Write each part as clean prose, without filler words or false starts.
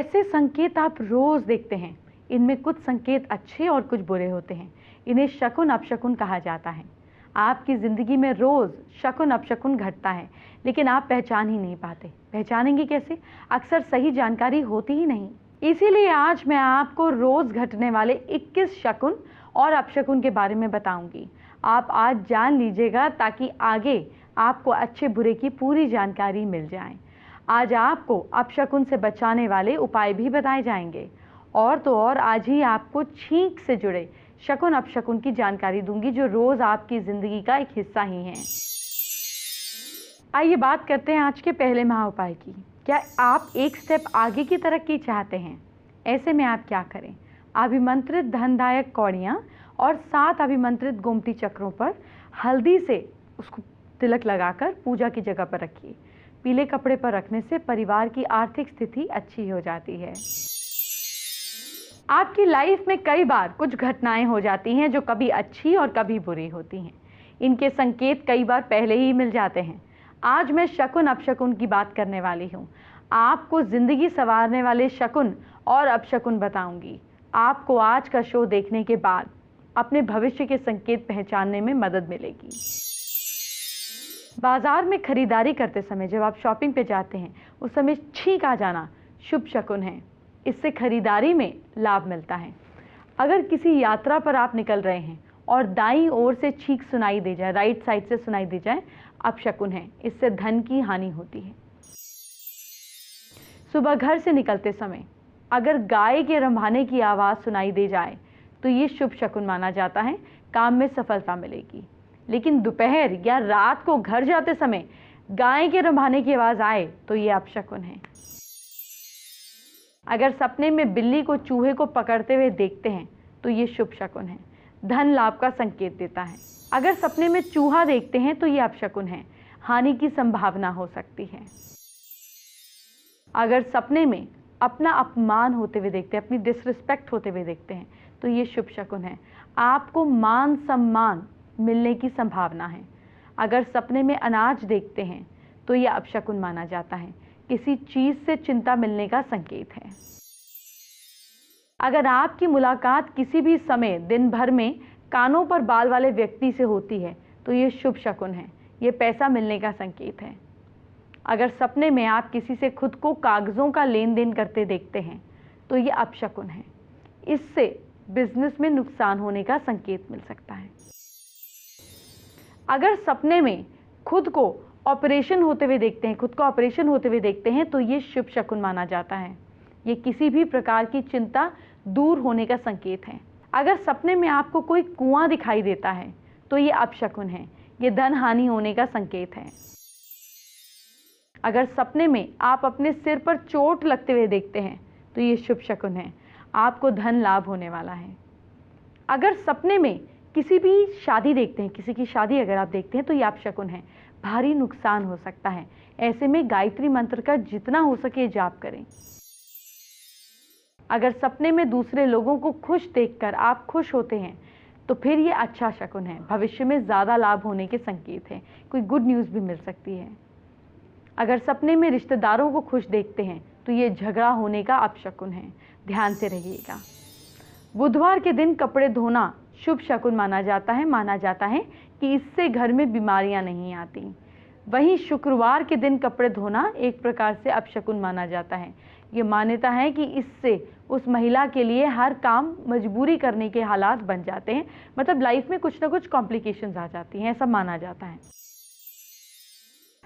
ऐसे संकेत आप रोज देखते हैं। इनमें कुछ संकेत अच्छे और कुछ बुरे होते हैं। इन्हें शकुन अपशकुन कहा जाता है। आपकी जिंदगी में रोज शकुन अपशकुन घटता है, लेकिन आप पहचान ही नहीं पाते। पहचानेंगे कैसे? अक्सर सही जानकारी होती ही नहीं। इसीलिए आज मैं आपको रोज घटने वाले 21 शकुन और अपशकुन के बारे में बताऊंगी। आप आज जान लीजिएगा ताकि आगे आपको अच्छे बुरे की पूरी जानकारी मिल जाए। आज आपको अपशकुन से बचाने वाले उपाय भी बताए जाएंगे, और तो और आज ही आपको छींक से जुड़े शकुन अपशकुन की जानकारी दूंगी, जो रोज आपकी जिंदगी का एक हिस्सा ही है। आइए बात करते हैं आज के पहले महाउपाय की। क्या आप एक स्टेप आगे की तरक्की चाहते हैं? ऐसे में आप क्या करें? अभिमंत्रित धनदायक कौड़ियाँ और 7 अभिमंत्रित गोमती चक्रों पर हल्दी से उसको तिलक लगाकर पूजा की जगह पर रखिए। पीले कपड़े पर रखने से परिवार की आर्थिक स्थिति अच्छी हो जाती है। आपकी लाइफ में कई बार कुछ घटनाएं हो जाती हैं जो कभी अच्छी और कभी बुरी होती हैं। इनके संकेत कई बार पहले ही मिल जाते हैं। आज मैं शकुन अपशकुन की बात करने वाली हूँ। आपको जिंदगी संवारने वाले शकुन और अपशकुन बताऊंगी। आपको आज का शो देखने के बाद अपने भविष्य के संकेत पहचानने में मदद मिलेगी। बाजार में खरीदारी करते समय जब आप शॉपिंग पे जाते हैं, उस समय छींक आ जाना शुभ शकुन है। इससे खरीदारी में लाभ मिलता है। अगर किसी यात्रा पर आप निकल रहे हैं और दाईं ओर से छींक सुनाई दे जाए, राइट साइड से सुनाई दे जाए, अपशकुन है। इससे धन की हानि होती है। सुबह घर से निकलते समय अगर गाय के रंभाने की आवाज सुनाई दे जाए तो ये शुभ शकुन माना जाता है। काम में सफलता मिलेगी। लेकिन दोपहर या रात को घर जाते समय गाय के रंभाने की आवाज आए तो ये अपशकुन है। अगर सपने में बिल्ली को चूहे को पकड़ते हुए देखते हैं तो ये शुभ शकुन है। धन लाभ का संकेत देता है। अगर सपने में चूहा देखते हैं तो ये अपशकुन है। हानि की संभावना हो सकती है। अगर सपने में अपना अपमान होते हुए देखते हैं, अपनी डिसरिस्पेक्ट होते हुए देखते हैं, तो ये शुभ शकुन है। आपको मान सम्मान मिलने की संभावना है। अगर सपने में अनाज देखते हैं तो यह अपशकुन माना जाता है। किसी चीज से चिंता मिलने का संकेत है। अगर आपकी मुलाकात किसी भी समय दिन भर में कानों पर बाल वाले व्यक्ति से होती है तो यह शुभ शकुन है। यह पैसा मिलने का संकेत है। अगर सपने में आप किसी से खुद को कागजों का लेन देन करते देखते हैं तो यह अपशकुन है। इससे बिजनेस में नुकसान होने का संकेत मिल सकता है। अगर सपने में खुद को ऑपरेशन होते हुए देखते हैं, खुद को ऑपरेशन होते हुए देखते हैं तो ये शुभ शकुन माना जाता है। ये किसी भी प्रकार की चिंता दूर होने का संकेत है। अगर सपने में आपको कोई कुआं दिखाई देता है तो ये अपशकुन है। ये धन हानि होने का संकेत है। अगर सपने में आप अपने सिर पर चोट लगते हुए देखते हैं तो ये शुभ शकुन है। आपको धन लाभ होने वाला है। अगर सपने में किसी भी शादी देखते हैं, किसी की शादी अगर आप देखते हैं तो ये अपशकुन है। भारी नुकसान हो सकता है। ऐसे में गायत्री मंत्र का जितना हो सके जाप करें। अगर सपने में दूसरे लोगों को खुश देखकर आप खुश होते हैं तो फिर ये अच्छा शकुन है। भविष्य में ज्यादा लाभ होने के संकेत हैं। कोई गुड न्यूज भी मिल सकती है। अगर सपने में रिश्तेदारों को खुश देखते हैं तो ये झगड़ा होने का अपशकुन है। ध्यान से रहिएगा। बुधवार के दिन कपड़े धोना शुभ शकुन माना जाता है। माना जाता है कि इससे घर में बीमारियां नहीं आती। वहीं शुक्रवार के दिन कपड़े धोना एक प्रकार से अपशकुन माना जाता है। ये मान्यता है कि इससे उस महिला के लिए हर काम मजबूरी करने के हालात बन जाते हैं। मतलब लाइफ में कुछ ना कुछ कॉम्प्लिकेशंस आ जाती हैं, ऐसा माना जाता है।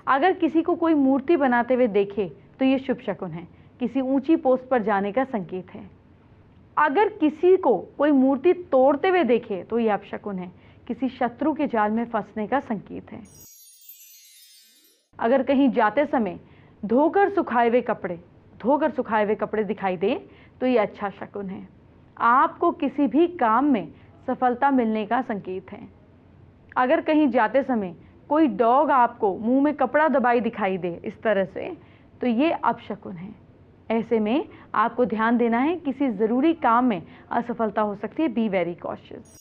अगर किसी को कोई मूर्ति बनाते हुए देखे तो ये शुभ शकुन है। किसी ऊंची पोस्ट पर जाने का संकेत है। अगर किसी को कोई मूर्ति तोड़ते हुए देखे तो यह अपशकुन है। किसी शत्रु के जाल में फंसने का संकेत है। अगर कहीं जाते समय धोकर सुखाए हुए कपड़े दिखाई दे तो यह अच्छा शकुन है। आपको किसी भी काम में सफलता मिलने का संकेत है। अगर कहीं जाते समय कोई डॉग आपको मुंह में कपड़ा दबाई दिखाई दे इस तरह से तो ये अपशकुन है। ऐसे में आपको ध्यान देना है। किसी जरूरी काम में असफलता हो सकती है। Be very cautious.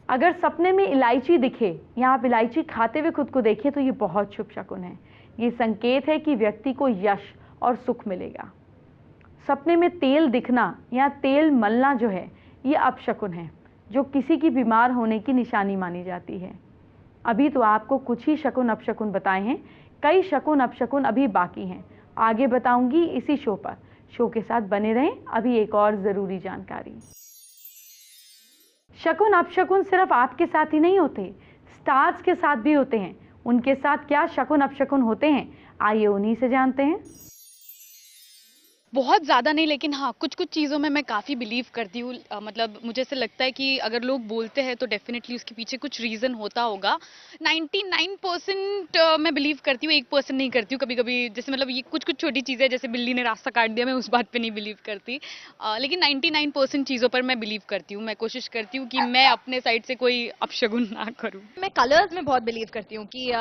अगर सपने में इलायची दिखे या आप इलायची खाते हुए खुद को देखें तो ये बहुत शुभ शकुन है। ये संकेत है कि व्यक्ति को यश और सुख मिलेगा। सपने में तेल दिखना या तेल मलना जो है ये अपशकुन है, जो किसी की बीमार होने की निशानी मानी जाती है। अभी तो आपको कुछ ही शकुन अपशकुन बताए हैं, कई शकुन अपशकुन अभी बाकी हैं, आगे बताऊंगी इसी शो पर। शो के साथ बने रहें। अभी एक और ज़रूरी जानकारी। शकुन अपशकुन सिर्फ आपके साथ ही नहीं होते, स्टार्स के साथ भी होते हैं। उनके साथ क्या शकुन अपशकुन होते हैं, आइए उन्हीं से जानते हैं। बहुत ज़्यादा नहीं, लेकिन हाँ, कुछ-कुछ चीज़ों में मैं काफ़ी बिलीव करती हूँ। मतलब मुझे ऐसा लगता है कि अगर लोग बोलते हैं तो डेफ़िनेटली उसके पीछे कुछ रीज़न होता होगा। 99% मैं बिलीव करती हूँ, 1% नहीं करती हूँ कभी-कभी। जैसे मतलब ये कुछ-कुछ छोटी चीज़ें, जैसे बिल्ली ने रास्ता काट दिया, मैं उस बात पे नहीं बिलीव करती। लेकिन 99% चीज़ों पर मैं बिलीव करती हूँ। मैं कोशिश करती हूँ कि मैं अपने साइड से कोई अपशगुन ना करूँ। मैं कलर्स में बहुत बिलीव करती हूँ कि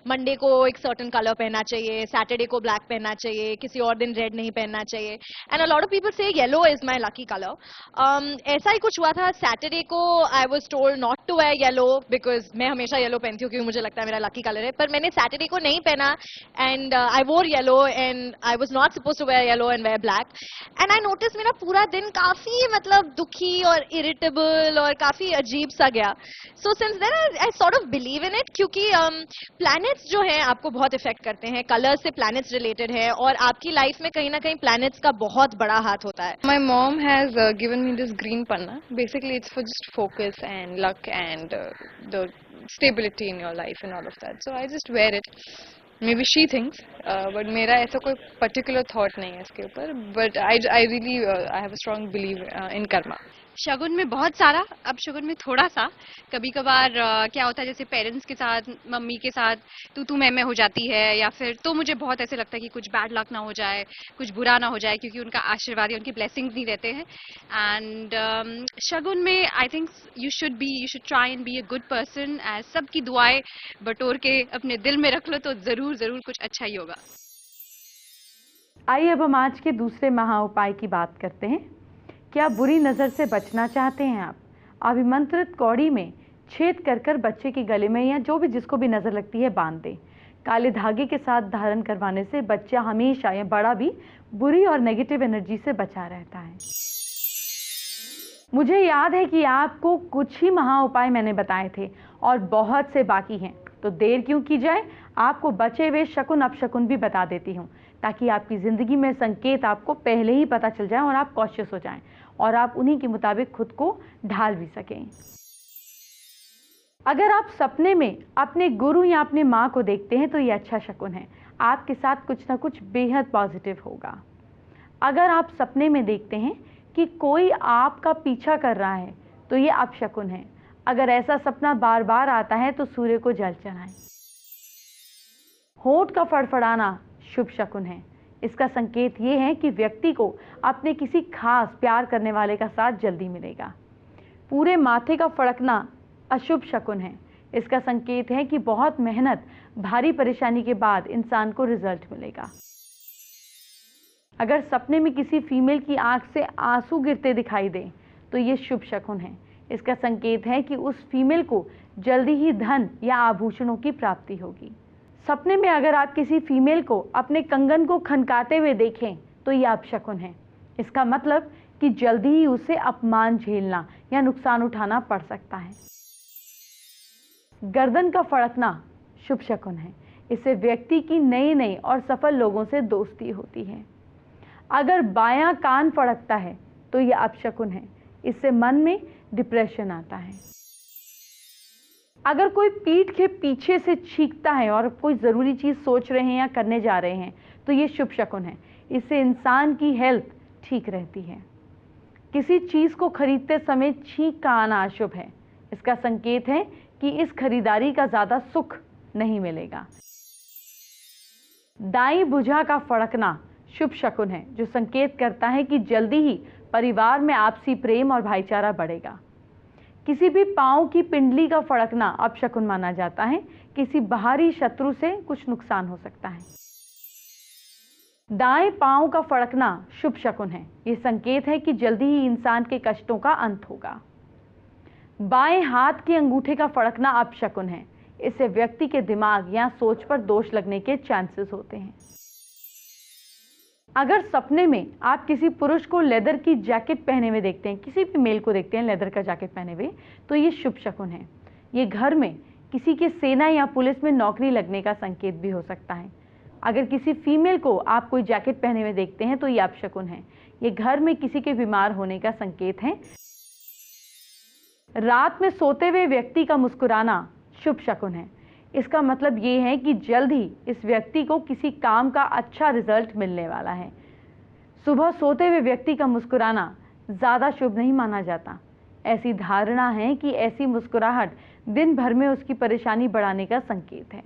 मंडे को एक सर्टेन कलर पहनना चाहिए, सैटरडे को ब्लैक पहनना चाहिए, किसी और दिन रेड नहीं पहनना चाहिए। And a lot of people say yellow is my lucky colour. ऐसा ही कुछ हुआ था सैटरडे को। I was told not to wear yellow because मैं हमेशा येलो पहनती हूँ क्योंकि मुझे लगता है मेरा लकी कलर है, पर मैंने सैटरडे को नहीं पहना and I wore yellow and I was not suppose to wear yellow and wear black. And I notice मेरा पूरा दिन काफी मतलब दुखी और इरिटेबल और काफी अजीब सा गया। So since then I sort of believe in it, क्योंकि प्लैनेट्स जो हैं आपको बहुत इफेक्ट करते हैं, कलर से प्लैनेट्स रिलेटेड है और आपकी लाइफ में कहीं ना कहीं प्लैनेट्स का बहुत बड़ा हाथ होता है। My mom has given me this green panna. Basically, it's for just focus and luck and the stability in your life and all of that. So I just wear it. Maybe she thinks, but मेरा ऐसा कोई particular thought नहीं है इसके ऊपर. But I really I have a strong belief in karma. शगुन में बहुत सारा, अब शगुन में थोड़ा सा। कभी कभार क्या होता है, जैसे पेरेंट्स के साथ, मम्मी के साथ तू मैं हो जाती है, या फिर तो मुझे बहुत ऐसे लगता है कि कुछ बैड लक ना हो जाए, कुछ बुरा ना हो जाए, क्योंकि उनका आशीर्वाद या उनकी ब्लेसिंग्स नहीं रहते हैं। एंड शगुन में I think you should try and be a good person. एज सबकी दुआएं बटोर के अपने दिल में रख लो तो जरूर जरूर कुछ अच्छा ही होगा। आइए अब हम आज के दूसरे महा उपाय की बात करते हैं। क्या बुरी नज़र से बचना चाहते हैं आप? अभिमंत्रित कौड़ी में छेद कर कर बच्चे के गले में या जो भी जिसको भी नज़र लगती है बांध दें। काले धागे के साथ धारण करवाने से बच्चा हमेशा या बड़ा भी बुरी और नेगेटिव एनर्जी से बचा रहता है। मुझे याद है कि आपको कुछ ही महा उपाय मैंने बताए थे और बहुत से बाकी हैं, तो देर क्यों की जाए, आपको बचे हुए शकुन अपशकुन भी बता देती हूँ, ताकि आपकी ज़िंदगी में संकेत आपको पहले ही पता चल जाए और आप कॉशियस हो जाएं और आप उन्हीं के मुताबिक खुद को ढाल भी सकें। अगर आप सपने में अपने गुरु या अपने माँ को देखते हैं तो ये अच्छा शकुन है, आपके साथ कुछ ना कुछ बेहद पॉजिटिव होगा। अगर आप सपने में देखते हैं कि कोई आपका पीछा कर रहा है तो ये अपशकुन है। अगर ऐसा सपना बार बार आता है तो सूर्य को जल चढ़ाएं। होंठ का फड़फड़ाना शुभ शकुन है। इसका संकेत ये है कि व्यक्ति को अपने किसी खास प्यार करने वाले का साथ जल्दी मिलेगा। पूरे माथे का फड़कना अशुभ शकुन है। इसका संकेत है कि बहुत मेहनत, भारी परेशानी के बाद इंसान को रिजल्ट मिलेगा। अगर सपने में किसी फीमेल की आंख से आंसू गिरते दिखाई दें तो ये शुभ शकुन है। इसका संकेत है कि उस फीमेल को जल्दी ही धन या आभूषणों की प्राप्ति होगी। सपने में अगर आप किसी फीमेल को अपने कंगन को खनकाते हुए देखें तो यह अपशकुन है। इसका मतलब कि जल्दी ही उसे अपमान झेलना या नुकसान उठाना पड़ सकता है। गर्दन का फड़कना शुभ शकुन है। इससे व्यक्ति की नई नई और सफल लोगों से दोस्ती होती है। अगर बायां कान फड़कता है तो यह अपशकुन है। इससे मन में डिप्रेशन आता है। अगर कोई पीठ के पीछे से छींकता है और कोई ज़रूरी चीज़ सोच रहे हैं या करने जा रहे हैं तो ये शुभ शकुन है। इससे इंसान की हेल्थ ठीक रहती है। किसी चीज़ को खरीदते समय छींक का आना अशुभ है। इसका संकेत है कि इस खरीदारी का ज़्यादा सुख नहीं मिलेगा। दाई भुजा का फड़कना शुभ शकुन है, जो संकेत करता है कि जल्दी ही परिवार में आपसी प्रेम और भाईचारा बढ़ेगा। किसी भी पांव की पिंडली का फड़कना अपशकुन माना जाता है। किसी बाहरी शत्रु से कुछ नुकसान हो सकता है। दाएं पांव का फड़कना शुभ शकुन है। यह संकेत है कि जल्दी ही इंसान के कष्टों का अंत होगा। बाएं हाथ के अंगूठे का फड़कना अपशकुन है। इससे व्यक्ति के दिमाग या सोच पर दोष लगने के चांसेस होते हैं। अगर सपने में आप किसी पुरुष को लेदर की जैकेट पहने हुए देखते हैं, किसी भी मेल को देखते हैं लेदर का जैकेट पहने हुए, तो ये शुभ शकुन है। ये घर में किसी के सेना या पुलिस में नौकरी लगने का संकेत भी हो सकता है। अगर किसी फीमेल को आप कोई जैकेट पहने हुए देखते हैं तो ये अपशकुन है। ये घर में किसी के बीमार होने का संकेत है। रात में सोते हुए व्यक्ति का मुस्कुराना शुभ शकुन है। इसका मतलब ये है कि जल्द ही इस व्यक्ति को किसी काम का अच्छा रिजल्ट मिलने वाला है। सुबह सोते हुए व्यक्ति का मुस्कुराना ज़्यादा शुभ नहीं माना जाता। ऐसी धारणा है कि ऐसी मुस्कुराहट दिन भर में उसकी परेशानी बढ़ाने का संकेत है।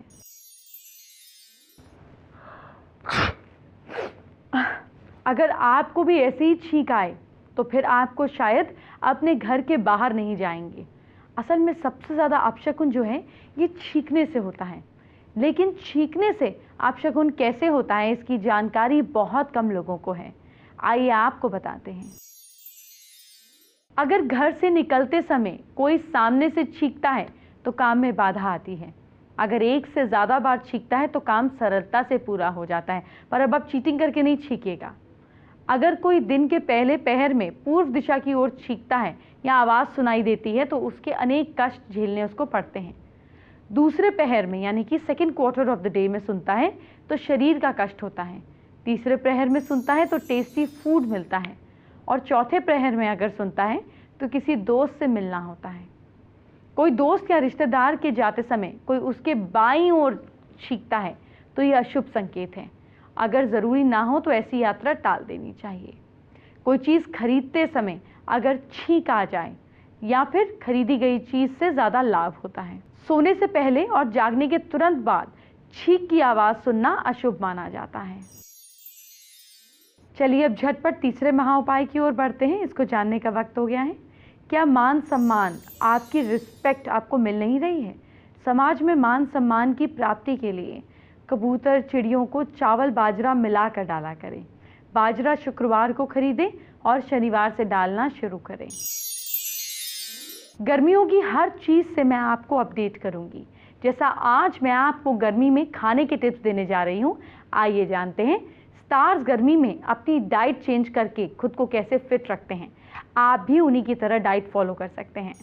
अगर आपको भी ऐसी ही छींक आए तो फिर आपको शायद अपने घर के बाहर नहीं जाएंगे। असल में सबसे ज़्यादा अपशकुन जो है ये छींकने से होता है, लेकिन छींकने से अपशकुन कैसे होता है इसकी जानकारी बहुत कम लोगों को है। आइए आपको बताते हैं। अगर घर से निकलते समय कोई सामने से छींकता है तो काम में बाधा आती है। अगर एक से ज़्यादा बार छींकता है तो काम सरलता से पूरा हो जाता है, पर अब आप चीटिंग करके नहीं छींकिएगा। अगर कोई दिन के पहले पहर में पूर्व दिशा की ओर छींकता है या आवाज़ सुनाई देती है तो उसके अनेक कष्ट झेलने उसको पड़ते हैं। दूसरे पहर में यानी कि second quarter of the day में सुनता है तो शरीर का कष्ट होता है। तीसरे प्रहर में सुनता है तो टेस्टी फूड मिलता है, और चौथे प्रहर में अगर सुनता है तो किसी दोस्त से मिलना होता है। कोई दोस्त या रिश्तेदार के जाते समय कोई उसके बाईं ओर छींकता है तो यह अशुभ संकेत है। अगर ज़रूरी ना हो तो ऐसी यात्रा टाल देनी चाहिए। कोई चीज़ खरीदते समय अगर छींक आ जाए या फिर खरीदी गई चीज़ से ज़्यादा लाभ होता है। सोने से पहले और जागने के तुरंत बाद छींक की आवाज़ सुनना अशुभ माना जाता है। चलिए अब झटपट तीसरे महाउपाय की ओर बढ़ते हैं। इसको जानने का वक्त हो गया है। क्या मान सम्मान, आपकी रिस्पेक्ट आपको मिल नहीं रही है? समाज में मान सम्मान की प्राप्ति के लिए कबूतर चिड़ियों को चावल बाजरा मिलाकर डाला करें। बाजरा शुक्रवार को खरीदें और शनिवार से डालना शुरू करें। गर्मियों की हर चीज़ से मैं आपको अपडेट करूंगी। जैसा आज मैं आपको गर्मी में खाने के टिप्स देने जा रही हूं, आइए जानते हैं स्टार्स गर्मी में अपनी डाइट चेंज करके खुद को कैसे फिट रखते हैं। आप भी उन्हीं की तरह डाइट फॉलो कर सकते हैं।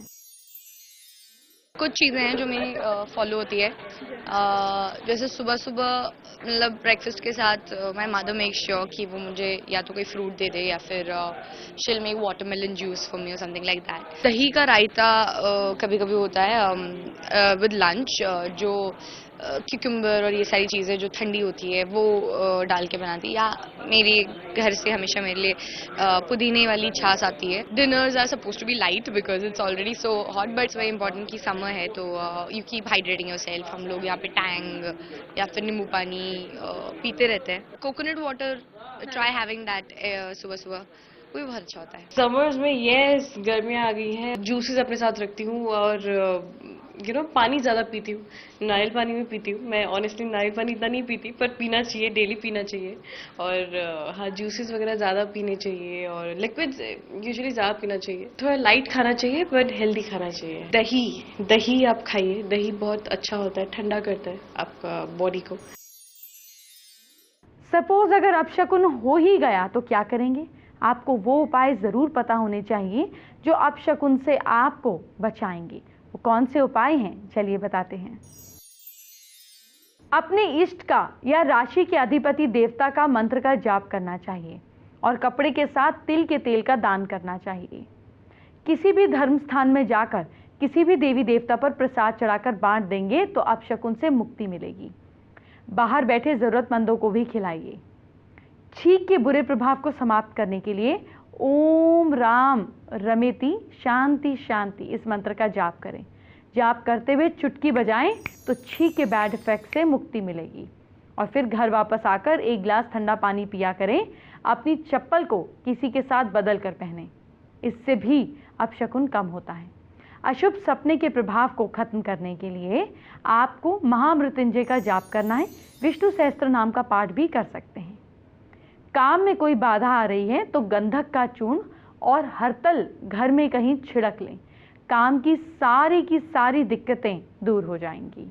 कुछ चीज़ें हैं जो मेरी फॉलो होती है। जैसे सुबह सुबह मतलब ब्रेकफास्ट के साथ माय मदर मेक श्योर कि वो मुझे या तो कोई फ्रूट दे दे या फिर शील make watermelon juice for me और समथिंग लाइक दैट। दही का रायता कभी कभी होता है विद लंच, जो क्यूकम्बर और ये सारी चीज़ें जो ठंडी होती है वो डाल के बनाती, या मेरे घर से हमेशा मेरे लिए पुदीने वाली छाछ आती है। Dinners are suppose to be light because it's already so hot, but it's very important कि समर है तो यू कीप हाइड्रेटिंग योरसेल्फ। हम लोग यहाँ पे टैंग या फिर नींबू पानी पीते रहते हैं। Coconut water try having that सुबह सुबह, वो भी बहुत अच्छा होता है। समर्स में यस गर्मियाँ आ गई हैं, जूसेस अपने साथ रखती हूँ और पानी ज़्यादा पीती हूँ। नारियल पानी भी पीती हूँ। मैं ऑनेस्टली नारियल पानी इतना नहीं पीती, पर पीना चाहिए, डेली पीना चाहिए। और हाँ, जूसेस वगैरह ज़्यादा पीने चाहिए और लिक्विड्स यूजुअली ज़्यादा पीना चाहिए। थोड़ा लाइट खाना चाहिए बट हेल्दी खाना चाहिए। दही आप खाइए, दही बहुत अच्छा होता है, ठंडा करता है आपका बॉडी को। सपोज अगर अपशकुन हो ही गया तो क्या करेंगे? आपको वो उपाय ज़रूर पता होने चाहिए जो अपशकुन से आपको बचाएंगे। वो कौन से उपाय हैं, चलिए बताते हैं। अपने इष्ट का या राशि के अधिपति देवता का मंत्र का जाप करना चाहिए और कपड़े के साथ तिल के तेल का दान करना चाहिए। किसी भी धर्म स्थान में जाकर किसी भी देवी देवता पर प्रसाद चढ़ाकर बांट देंगे तो अपशकुन से मुक्ति मिलेगी। बाहर बैठे ज़रूरतमंदों को भी खिलाइए। छींक के बुरे प्रभाव को समाप्त करने के लिए ओम राम रमेति शांति शांति इस मंत्र का जाप करें। जाप करते हुए चुटकी बजाएं तो छींक के बैड इफेक्ट से मुक्ति मिलेगी। और फिर घर वापस आकर एक गिलास ठंडा पानी पिया करें। अपनी चप्पल को किसी के साथ बदल कर पहनें, इससे भी अपशकुन कम होता है। अशुभ सपने के प्रभाव को खत्म करने के लिए आपको महामृत्युंजय का जाप करना है। विष्णु सहस्त्र नाम का पाठ भी कर सकते हैं। काम में कोई बाधा आ रही है तो गंधक का चूर्ण और हरतल घर में कहीं छिड़क लें। काम की सारी दिक्कतें दूर हो जाएंगी।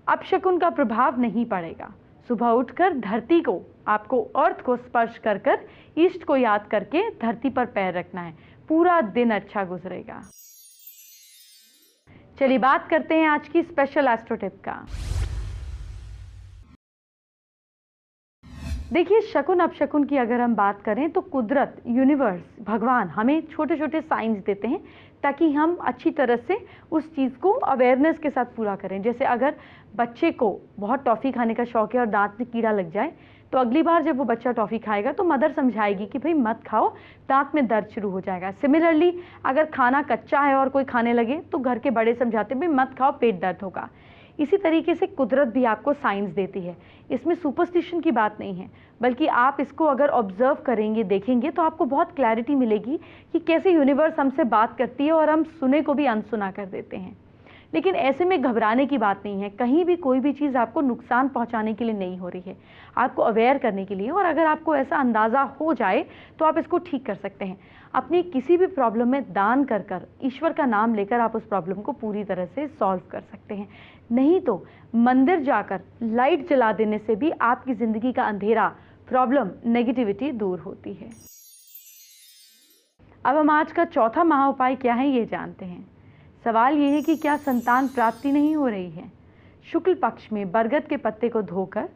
अपशकुन का प्रभाव नहीं पड़ेगा। सुबह उठकर धरती को, आपको अर्थ को स्पर्श कर कर ईष्ट को याद करके धरती पर पैर रखना है। पूरा दिन अच्छा गुजरेगा। चलिए बात करते हैं आज की स्पेशल एस्ट्रो टिप का। देखिए, शकुन अपशकुन की अगर हम बात करें तो कुदरत, यूनिवर्स, भगवान हमें छोटे छोटे साइंस देते हैं ताकि हम अच्छी तरह से उस चीज़ को अवेयरनेस के साथ पूरा करें। जैसे अगर बच्चे को बहुत टॉफ़ी खाने का शौक है और दांत में कीड़ा लग जाए, तो अगली बार जब वो बच्चा टॉफ़ी खाएगा तो मदर समझाएगी कि भाई मत खाओ, दांत में दर्द शुरू हो जाएगा। सिमिलरली अगर खाना कच्चा है और कोई खाने लगे तो घर के बड़े समझाते हैं भाई मत खाओ, पेट दर्द होगा। इसी तरीके से कुदरत भी आपको साइंस देती है। इसमें सुपरस्टिशन की बात नहीं है, बल्कि आप इसको अगर ऑब्जर्व करेंगे, देखेंगे तो आपको बहुत क्लैरिटी मिलेगी कि कैसे यूनिवर्स हमसे बात करती है और हम सुने को भी अनसुना कर देते हैं। लेकिन ऐसे में घबराने की बात नहीं है। कहीं भी कोई भी चीज़ आपको नुकसान पहुंचाने के लिए नहीं हो रही है, आपको अवेयर करने के लिए। और अगर आपको ऐसा अंदाज़ा हो जाए तो आप इसको ठीक कर सकते हैं। अपनी किसी भी प्रॉब्लम में दान कर कर, ईश्वर का नाम लेकर आप उस प्रॉब्लम को पूरी तरह से सॉल्व कर सकते हैं। नहीं तो मंदिर जाकर लाइट जला देने से भी आपकी ज़िंदगी का अंधेरा, प्रॉब्लम, नेगेटिविटी दूर होती है। अब हम आज का चौथा महाउपाय क्या है ये जानते हैं। सवाल ये है कि क्या संतान प्राप्ति नहीं हो रही है। शुक्ल पक्ष में बरगद के पत्ते को धोकर,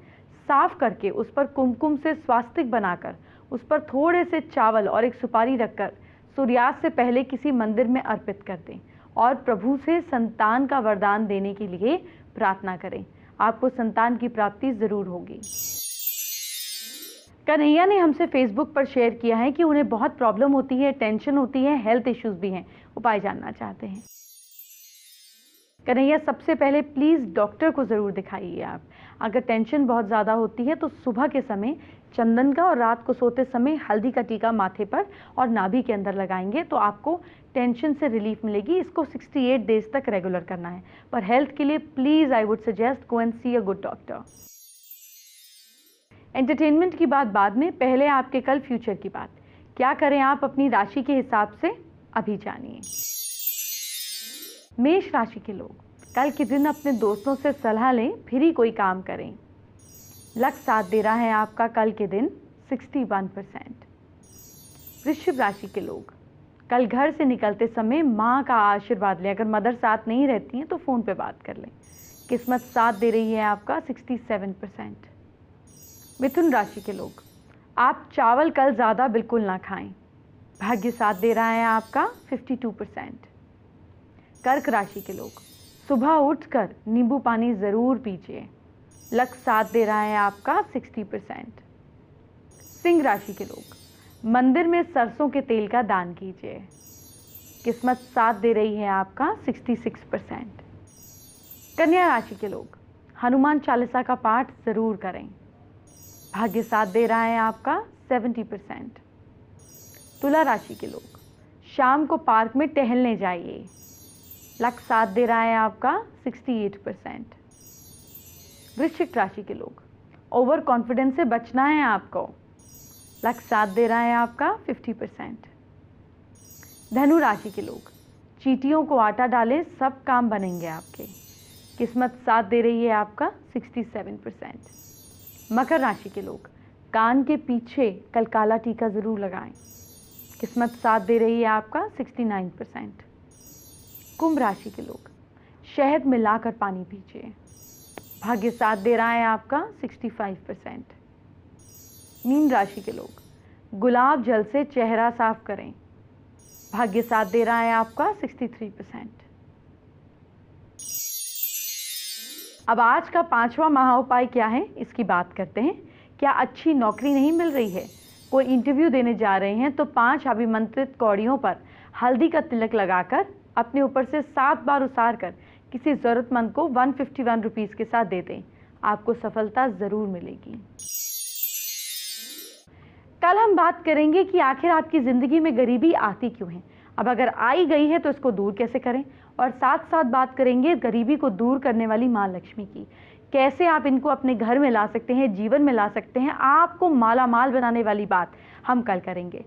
साफ करके उस पर कुमकुम से स्वास्तिक बनाकर, उस पर थोड़े से चावल और एक सुपारी रखकर सूर्यास्त से पहले किसी मंदिर में अर्पित कर दें और प्रभु से संतान का वरदान देने के लिए प्रार्थना करें। आपको संतान की प्राप्ति जरूर होगी। कन्हैया ने हमसे फेसबुक पर शेयर किया है कि उन्हें बहुत प्रॉब्लम होती है, टेंशन होती है, हेल्थ इश्यूज भी हैं, उपाय जानना चाहते हैं। कन्हैया, सबसे पहले प्लीज़ डॉक्टर को ज़रूर दिखाइए आप। अगर टेंशन बहुत ज़्यादा होती है तो सुबह के समय चंदन का और रात को सोते समय हल्दी का टीका माथे पर और नाभि के अंदर लगाएंगे तो आपको टेंशन से रिलीफ मिलेगी। इसको 68 डेज तक रेगुलर करना है। पर हेल्थ के लिए please I would suggest go and see a good doctor. Entertainment की बात बाद में, पहले आपके कल फ्यूचर की बात। क्या करें आप अपनी राशि के हिसाब से, अभी जानिए। मेष राशि के लोग कल के दिन अपने दोस्तों से सलाह लें, फिर ही कोई काम करें। लक साथ दे रहा है आपका कल के दिन 61%। वृश्चिक राशि के लोग कल घर से निकलते समय माँ का आशीर्वाद लें। अगर मदर साथ नहीं रहती हैं तो फ़ोन पे बात कर लें। किस्मत साथ दे रही है आपका 67%। मिथुन राशि के लोग, आप चावल कल ज़्यादा बिल्कुल ना खाएं। भाग्य साथ दे रहा है आपका 52%। कर्क राशि के लोग, सुबह उठकर नींबू पानी ज़रूर पीजिए। लक साथ दे रहा है आपका 60%। सिंह राशि के लोग, मंदिर में सरसों के तेल का दान कीजिए। किस्मत साथ दे रही है आपका 66%। कन्या राशि के लोग, हनुमान चालीसा का पाठ ज़रूर करें। भाग्य साथ दे रहा है आपका 70%। तुला राशि के लोग, शाम को पार्क में टहलने जाइए। लक साथ दे रहा है आपका 68%। वृश्चिक राशि के लोग, ओवर कॉन्फिडेंस से बचना है आपको। लक साथ दे रहा है आपका 50%। धनु राशि के लोग, चींटियों को आटा डालें, सब काम बनेंगे आपके। किस्मत साथ दे रही है आपका 67%। मकर राशि के लोग, कान के पीछे कल काला टीका ज़रूर लगाएं। किस्मत साथ दे रही है आपका 69%। कुंभ राशि के लोग, शहद मिलाकर पानी पीजिए। भाग्य साथ दे रहा है आपका 65%। मीन राशि के लोग, गुलाब जल से चेहरा साफ करें। भाग्य साथ दे रहा है आपका 63%। अब आज का पांचवा महाउपाय क्या है, इसकी बात करते हैं। क्या अच्छी नौकरी नहीं मिल रही है, कोई इंटरव्यू देने जा रहे हैं, तो 5 अभिमंत्रित कौड़ियों पर हल्दी का तिलक लगाकर अपने ऊपर से 7 बार उतार कर किसी ज़रूरतमंद को 151 रुपीज़ के साथ दे दें। आपको सफलता ज़रूर मिलेगी। कल हम बात करेंगे कि आखिर आपकी ज़िंदगी में गरीबी आती क्यों है। अब अगर आई गई है तो इसको दूर कैसे करें, और साथ साथ बात करेंगे गरीबी को दूर करने वाली माँ लक्ष्मी की। कैसे आप इनको अपने घर में ला सकते हैं, जीवन में ला सकते हैं, आपको माला माल बनाने वाली बात हम कल करेंगे।